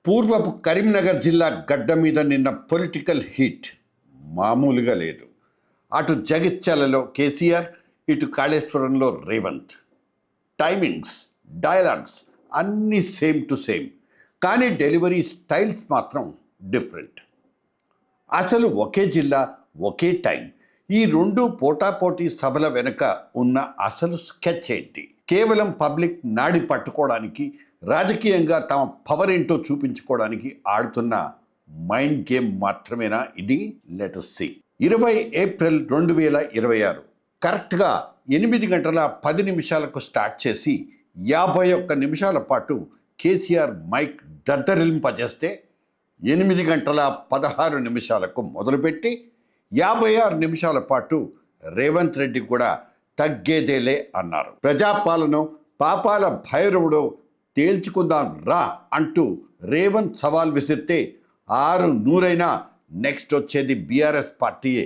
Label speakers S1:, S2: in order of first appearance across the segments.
S1: పూర్వపు కరీంనగర్ జిల్లా గడ్డ మీద నిన్న పొలిటికల్ హీట్ మామూలుగా లేదు. అటు జగిత్యాలలో కేసీఆర్, ఇటు కాళేశ్వరంలో రేవంత్. టైమింగ్స్, డైలాగ్స్ అన్నీ సేమ్ టు సేమ్, కానీ డెలివరీ స్టైల్స్ మాత్రం డిఫరెంట్. అసలు ఒకే జిల్లా, ఒకే టైం, ఈ రెండు పోటాపోటీ సభల వెనుక ఉన్న అసలు స్కెచ్ ఏంటి? కేవలం పబ్లిక్ నాడి పట్టుకోవడానికి, రాజకీయంగా తమ పవర్ ఏంటో చూపించుకోవడానికి ఆడుతున్న మైండ్ గేమ్ మాత్రమేనా ఇది? Let us see. 20 ఏప్రిల్ 2026 కరెక్ట్గా 8 గంటల 10 నిమిషాలకు స్టార్ట్ చేసి 51 నిమిషాల పాటు కేసీఆర్ మైక్ దద్దరిల్లింపజేస్తే 8 గంటల 16 నిమిషాలకు మొదలుపెట్టి 56 నిమిషాల పాటు రేవంత్ రెడ్డి కూడా తగ్గేదేలే అన్నారు. ప్రజాపాలన పాపాల భైరవుడు తేల్చుకుందాం రా అంటూ రేవంత్ సవాల్ విసిరితే 600 నెక్స్ట్ వచ్చేది బీఆర్ఎస్ పార్టీయే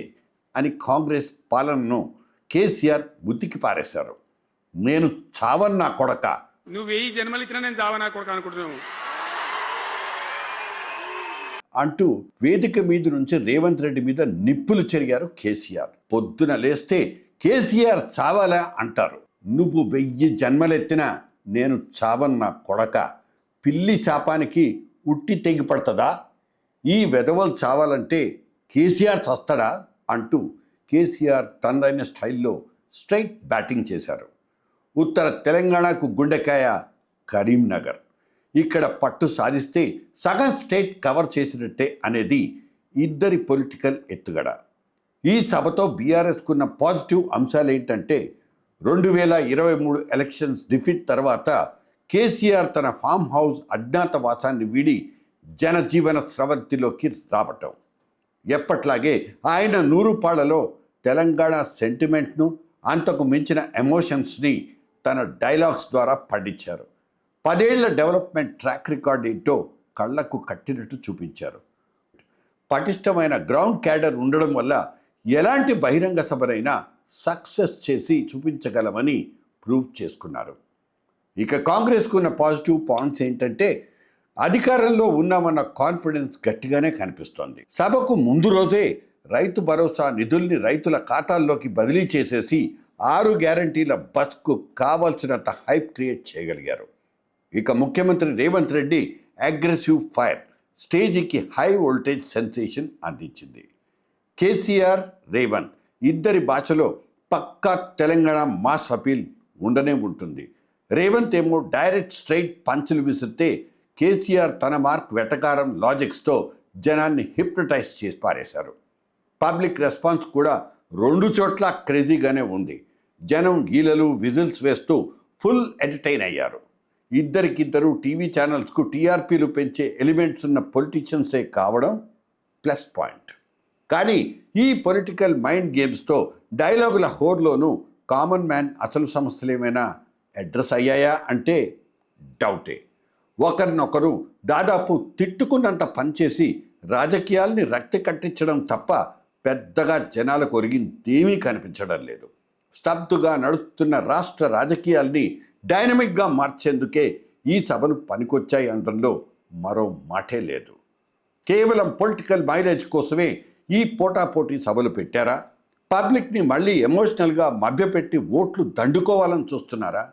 S1: అని కాంగ్రెస్ పాలనను కేసీఆర్ ఉతికి పారేశారు. నేను చావన్నా కొడక,
S2: నువ్వు 1000 జన్మలు ఇచ్చినా నేను చావన్నా కొడక అనుకుంటున్నావు
S1: అంటూ వేదిక మీద నుంచి రేవంత్ రెడ్డి మీద నిప్పులు చెరిగారు కేసీఆర్. పొద్దున లేస్తే కేసీఆర్ చావాలా అంటారు. నువ్వు 1000 జన్మలెత్తినా నేను చావన్నా కొడక, పిల్లి చాపానికి ఉట్టి తెగి పడుతుందా? ఈ వెధవలు చావాలంటే కేసీఆర్ చస్తాడా అంటూ కేసీఆర్ తనదైన స్టైల్లో స్ట్రైట్ బ్యాటింగ్ చేశారు. ఉత్తర తెలంగాణకు గుండెకాయ కరీంనగర్. ఇక్కడ పట్టు సాధిస్తే సగం స్టేట్ కవర్ చేసినట్టే అనేది ఇద్దరి పొలిటికల్ ఎత్తుగడ. ఈ సభతో బీఆర్ఎస్కున్న పాజిటివ్ అంశాలు ఏంటంటే 2023 ఎలక్షన్స్ డిఫీట్ తర్వాత కేసీఆర్ తన ఫామ్ హౌస్ అజ్ఞాతవాసాన్ని వీడి జనజీవన స్రవంతిలోకి రావటం. ఎప్పట్లాగే ఆయన నూరుపాళ్లలో తెలంగాణ సెంటిమెంట్ను, అంతకు మించిన ఎమోషన్స్ని తన డైలాగ్స్ ద్వారా పండించారు. 10 ఏళ్ల డెవలప్మెంట్ ట్రాక్ రికార్డ్ ఏంటో కళ్లకు కట్టినట్టు చూపించారు. పటిష్టమైన గ్రౌండ్ క్యాడర్ ఉండడం వల్ల ఎలాంటి బహిరంగ సభనైనా సక్సెస్ చేసి చూపించగలమని ప్రూవ్ చేసుకున్నారు. ఇక కాంగ్రెస్కు ఉన్న పాజిటివ్ పాయింట్స్ ఏంటంటే అధికారంలో ఉన్నామన్న కాన్ఫిడెన్స్ గట్టిగానే కనిపిస్తోంది. సభకు ముందు రోజే రైతు భరోసా నిధుల్ని రైతుల ఖాతాల్లోకి బదిలీ చేసేసి 6 గ్యారంటీల బస్కు కావాల్సినంత హైప్ క్రియేట్ చేయగలిగారు. ఇక ముఖ్యమంత్రి రేవంత్ రెడ్డి అగ్రెసివ్ ఫైర్ స్టేజీకి హై వోల్టేజ్ సెన్సేషన్ అందించింది. కేసీఆర్, రేవంత్ ఇద్దరి భాషలో పక్కా తెలంగాణ మాస్ అపీల్ ఉండనే ఉంటుంది. రేవంత్ ఏమో డైరెక్ట్ స్ట్రైట్ పంచులు విసిరితే కేసీఆర్ తన మార్క్ వెటకారం లాజిక్స్తో జనాన్ని హిప్నటైజ్ చేసి పారేశారు. పబ్లిక్ రెస్పాన్స్ కూడా 2 చోట్ల క్రేజీగానే ఉంది. జనం గీలలు, విజిల్స్ వేస్తూ ఫుల్ ఎంటర్టైన్ అయ్యారు. ఇద్దరికిద్దరు టీవీ ఛానల్స్కు టీఆర్పీలు పెంచే ఎలిమెంట్స్ ఉన్న పొలిటీషియన్సే కావడం ప్లస్ పాయింట్. కానీ ఈ పొలిటికల్ మైండ్ గేమ్స్తో డైలాగుల హోర్లోనూ కామన్ మ్యాన్ అసలు సమస్యలు ఏమైనా అడ్రస్ అయ్యాయా అంటే డౌటే. ఒకరినొకరు దాదాపు తిట్టుకున్నంత పనిచేసి రాజకీయాల్ని రక్తి కట్టించడం తప్ప పెద్దగా జనాలకు ఒరిగిందేమీ కనిపించడం లేదు. స్తబ్దుగా నడుస్తున్న రాష్ట్ర రాజకీయాల్ని డైనమిక్గా మార్చేందుకే ఈ సభలు పనికొచ్చాయి అనడంలో మరో మాటే లేదు. కేవలం పొలిటికల్ మైలేజ్ కోసమే ఈ పోటాపోటీ సభలు పెట్టారా? పబ్లిక్ని మళ్ళీ ఎమోషనల్గా మభ్యపెట్టి ఓట్లు దండుకోవాలని చూస్తున్నారా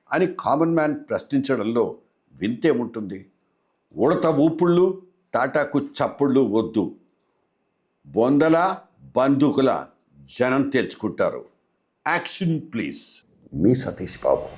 S1: అని కామన్ మ్యాన్ ప్రశ్నించడంలో వింతేముంటుంది? ఉడత ఊపుళ్ళు, తాటాకు చప్పుళ్ళు వద్దు. బొందల బందూకుల జనం తేల్చుకుంటారు. Action please. మీ సతీష్ బాబు.